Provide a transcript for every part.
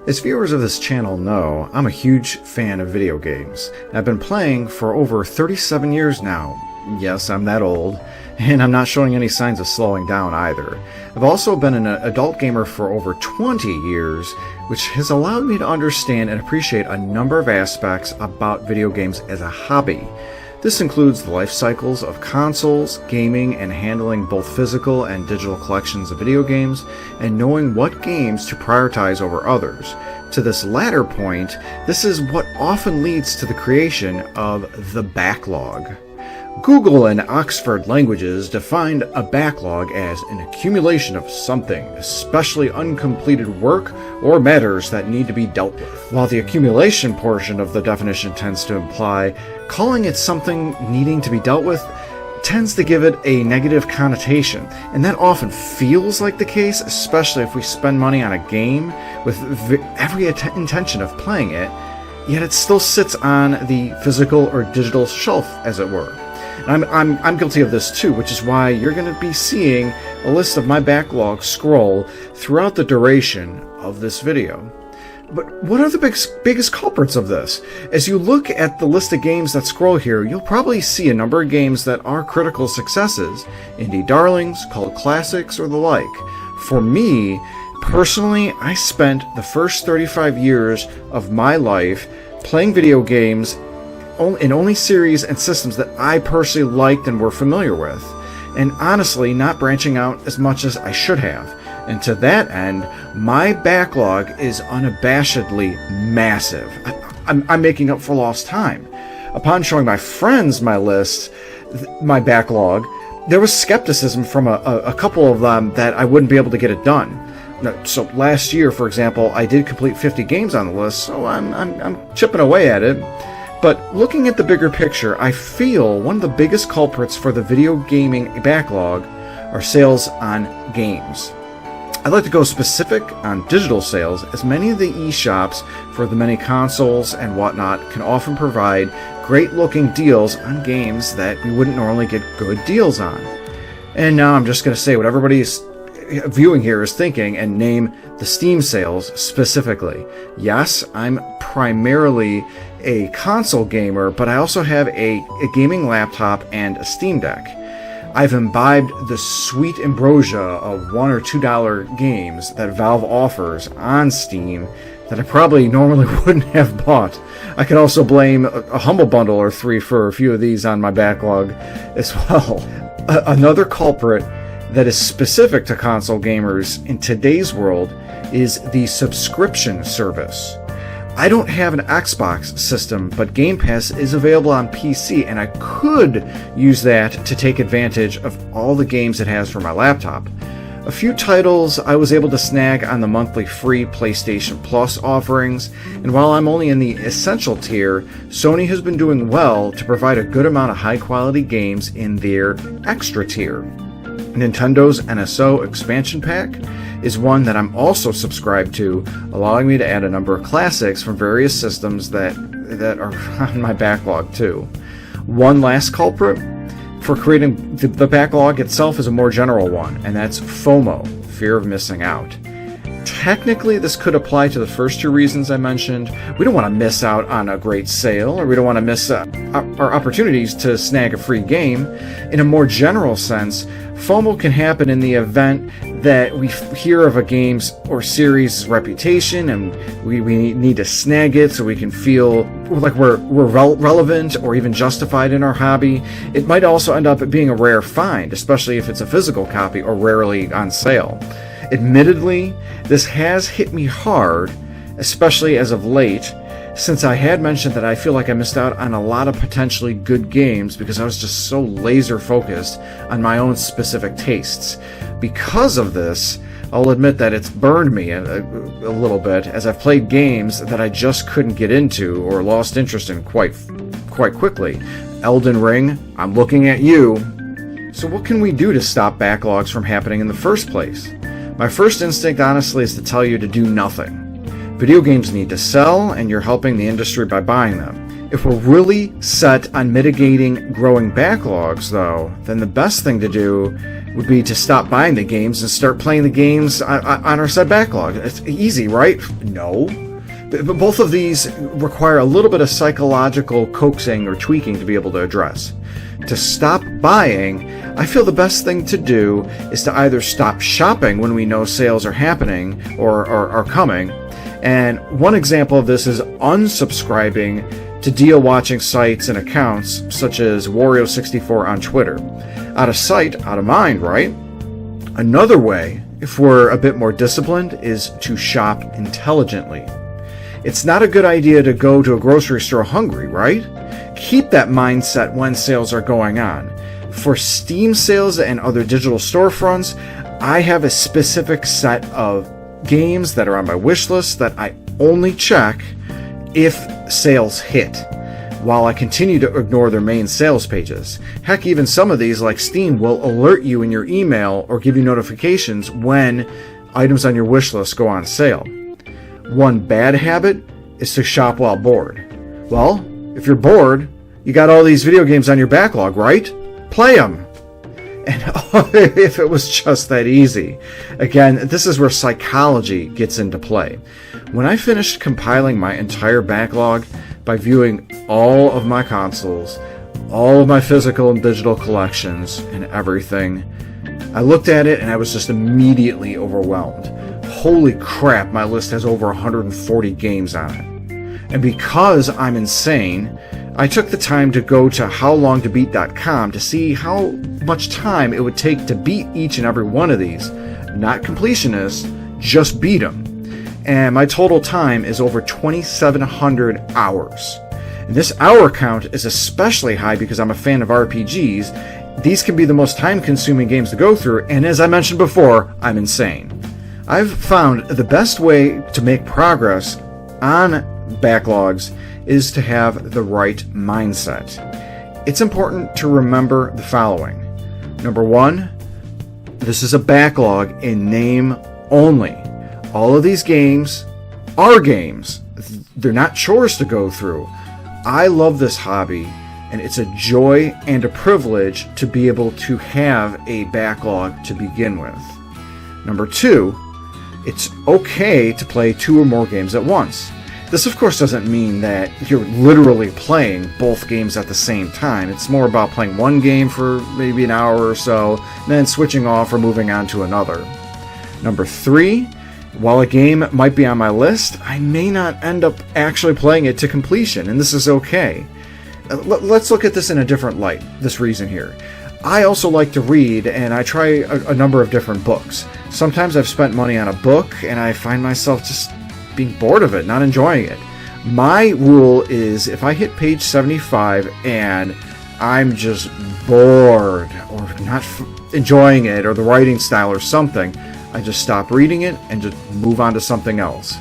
As viewers of this channel know, I'm a huge fan of video games. I've been playing for over 37 years now. Yes, I'm that old, and I'm not showing any signs of slowing down either. I've also been an adult gamer for over 20 years, which has allowed me to understand and appreciate a number of aspects about video games as a hobby. This includes the life cycles of consoles, gaming, and handling both physical and digital collections of video games, and knowing what games to prioritize over others. To this latter point, this is what often leads to the creation of the backlog. Google and Oxford Languages defined a backlog as an accumulation of something, especially uncompleted work or matters that need to be dealt with. While the accumulation portion of the definition tends to imply calling it something needing to be dealt with tends to give it a negative connotation, and that often feels like the case, especially if we spend money on a game with every intention of playing it, yet it still sits on the physical or digital shelf, as it were. I'm guilty of this too, which is why you're going to be seeing a list of my backlog scroll throughout the duration of this video. But what are the biggest culprits of this? As you look at the list of games that scroll here, you'll probably see a number of games that are critical successes, indie darlings, cult classics, or the like. For me, personally, I spent the first 35 years of my life playing video games in only series and systems that I personally liked and were familiar with, and honestly not branching out as much as I should have. And to that end, my backlog is unabashedly massive. I'm making up for lost time. Upon showing my friends my list, my backlog, there was skepticism from a couple of them that I wouldn't be able to get it done. So last year, for example, I did complete 50 games on the list, so I'm chipping away at it. But looking at the bigger picture, I feel one of the biggest culprits for the video gaming backlog are sales on games. I'd like to go specific on digital sales, as many of the eShops for the many consoles and whatnot can often provide great looking deals on games that we wouldn't normally get good deals on. And now I'm just going to say what everybody's viewing here is thinking and name the Steam sales specifically. Yes, I'm primarily a console gamer, but I also have a gaming laptop and a Steam Deck. I've imbibed the sweet ambrosia of $1 or $2 games that Valve offers on Steam that I probably normally wouldn't have bought. I can also blame a Humble Bundle or three for a few of these on my backlog as well. Another culprit that is specific to console gamers in today's world is the subscription service. I don't have an Xbox system, but Game Pass is available on PC, and I could use that to take advantage of all the games it has for my laptop. A few titles I was able to snag on the monthly free PlayStation Plus offerings, and while I'm only in the Essential tier, Sony has been doing well to provide a good amount of high-quality games in their Extra tier. Nintendo's NSO expansion pack is one that I'm also subscribed to, allowing me to add a number of classics from various systems that are on my backlog too. One last culprit for creating the backlog itself is a more general one, and that's FOMO, fear of missing out. Technically, this could apply to the first two reasons I mentioned. We don't want to miss out on a great sale, or we don't want to miss our opportunities to snag a free game. In a more general sense, FOMO can happen in the event that we hear of a game's or series' reputation and we need to snag it so we can feel like we're relevant or even justified in our hobby. It might also end up being a rare find, especially if it's a physical copy or rarely on sale. Admittedly, this has hit me hard, especially as of late, since I had mentioned that I feel like I missed out on a lot of potentially good games because I was just so laser focused on my own specific tastes. Because of this, I'll admit that it's burned me a little bit, as I've played games that I just couldn't get into or lost interest in quite quickly. Elden Ring, I'm looking at you. So what can we do to stop backlogs from happening in the first place? My first instinct, honestly, is to tell you to do nothing. Video games need to sell, and you're helping the industry by buying them. If we're really set on mitigating growing backlogs, though, then the best thing to do would be to stop buying the games and start playing the games on our said backlog. It's easy, right? No. But both of these require a little bit of psychological coaxing or tweaking to be able to address. To stop buying, I feel the best thing to do is to either stop shopping when we know sales are happening or are coming. And one example of this is unsubscribing to deal watching sites and accounts such as Wario64 on Twitter. Out of sight, out of mind, right? Another way, if we're a bit more disciplined, is to shop intelligently. It's not a good idea to go to a grocery store hungry, right? Keep that mindset when sales are going on. For Steam sales and other digital storefronts, I have a specific set of games that are on my wish list that I only check if sales hit, while I continue to ignore their main sales pages. Heck, even some of these, like Steam, will alert you in your email or give you notifications when items on your wish list go on sale. One bad habit is to shop while bored. Well, if you're bored, you got all these video games on your backlog, right? Play them! And if it was just that easy. Again, this is where psychology gets into play. When I finished compiling my entire backlog by viewing all of my consoles, all of my physical and digital collections, and everything, I looked at it and I was just immediately overwhelmed. Holy crap, my list has over 140 games on it. And because I'm insane, I took the time to go to howlongtobeat.com to see how much time it would take to beat each and every one of these. Not completionists, just beat them. And my total time is over 2,700 hours. And this hour count is especially high because I'm a fan of RPGs. These can be the most time-consuming games to go through, and as I mentioned before, I'm insane. I've found the best way to make progress on backlogs is to have the right mindset. It's important to remember the following. Number one, this is a backlog in name only. All of these games are games. They're not chores to go through. I love this hobby, and it's a joy and a privilege to be able to have a backlog to begin with. Number two, it's okay to play 2 or more games at once. This, of course, doesn't mean that you're literally playing both games at the same time. It's more about playing one game for maybe an hour or so, then switching off or moving on to another. Number 3, while a game might be on my list, I may not end up actually playing it to completion, and this is okay. Let's look at this in a different light, this reason here. I also like to read, and I try a number of different books. Sometimes I've spent money on a book, and I find myself just being bored of it, not enjoying it. My rule is if I hit page 75 and I'm just bored or not enjoying it or the writing style or something, I just stop reading it and just move on to something else.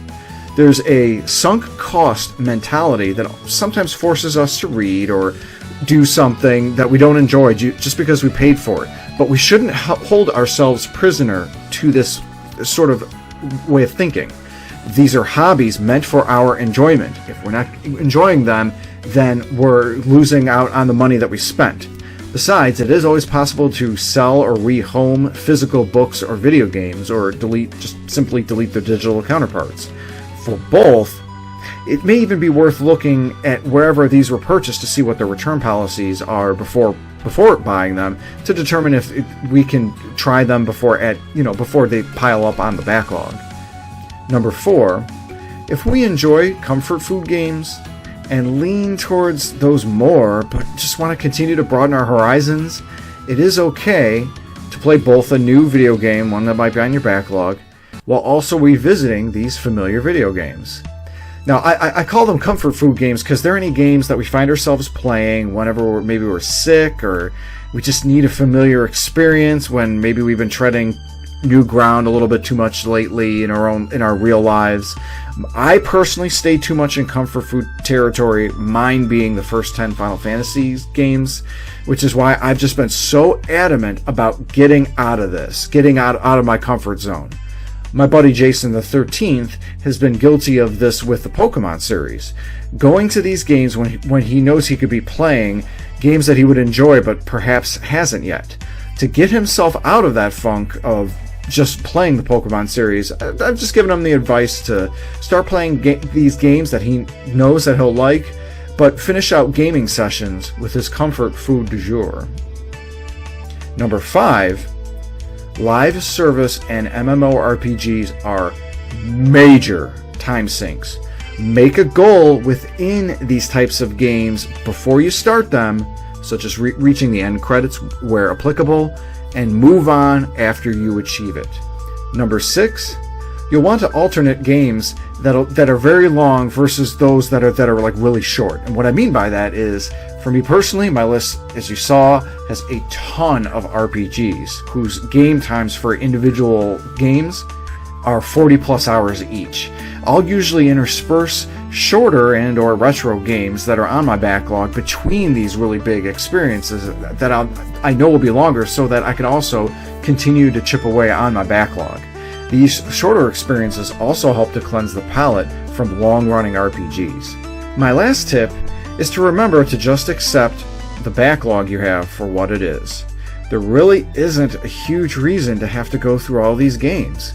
There's a sunk cost mentality that sometimes forces us to read or do something that we don't enjoy just because we paid for it. But we shouldn't hold ourselves prisoner to this sort of way of thinking. These are hobbies meant for our enjoyment. If we're not enjoying them, then we're losing out on the money that we spent. Besides, it is always possible to sell or rehome physical books or video games, or just simply delete their digital counterparts. For both, it may even be worth looking at wherever these were purchased to see what their return policies are before buying them, to determine if we can try them before they pile up on the backlog. Number 4, if we enjoy comfort food games and lean towards those more, but just want to continue to broaden our horizons, it is okay to play both a new video game, one that might be on your backlog, while also revisiting these familiar video games. Now, I call them comfort food games because they're any games that we find ourselves playing whenever maybe we're sick, or we just need a familiar experience when maybe we've been treading new ground a little bit too much lately in our real lives. I personally stay too much in comfort food territory, mine being the first 10 Final Fantasy games, which is why I've just been so adamant about getting out of my comfort zone. My buddy Jason the 13th has been guilty of this with the Pokemon series, going to these games when he knows he could be playing games that he would enjoy but perhaps hasn't yet. to get himself out of that funk of just playing the Pokemon series. I've just given him the advice to start playing these games that he knows that he'll like, but finish out gaming sessions with his comfort food du jour. Number 5, live service and MMORPGs are major time sinks. Make a goal within these types of games before you start them, such as reaching the end credits where applicable, and move on after you achieve it. Number 6, you'll want to alternate games that are very long versus those that are like really short. And what I mean by that is, for me personally, my list, as you saw, has a ton of RPGs whose game times for individual games are 40 plus hours each. I'll usually intersperse shorter and or retro games that are on my backlog between these really big experiences that I know will be longer, so that I can also continue to chip away on my backlog. These shorter experiences also help to cleanse the palate from long-running RPGs. My last tip is to remember to just accept the backlog you have for what it is. There really isn't a huge reason to have to go through all these games,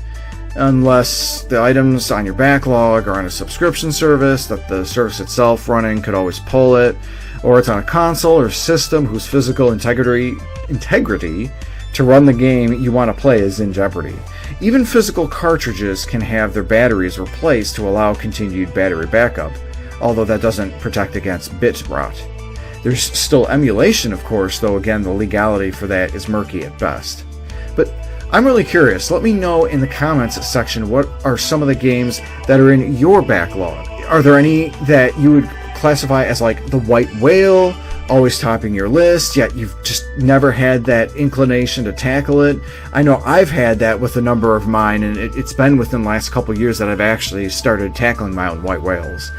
unless the items on your backlog are on a subscription service that the service itself running could always pull it, or it's on a console or system whose physical integrity to run the game you want to play is in jeopardy. Even physical cartridges can have their batteries replaced to allow continued battery backup, although that doesn't protect against bit rot. There's still emulation, of course, though again the legality for that is murky at best. But I'm really curious. Let me know in the comments section what are some of the games that are in your backlog. Are there any that you would classify as like the white whale, always topping your list, yet you've just never had that inclination to tackle it? I know I've had that with a number of mine, and it's been within the last couple years that I've actually started tackling my own white whales.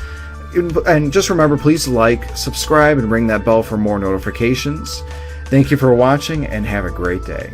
And just remember, please like, subscribe, and ring that bell for more notifications. Thank you for watching, and have a great day.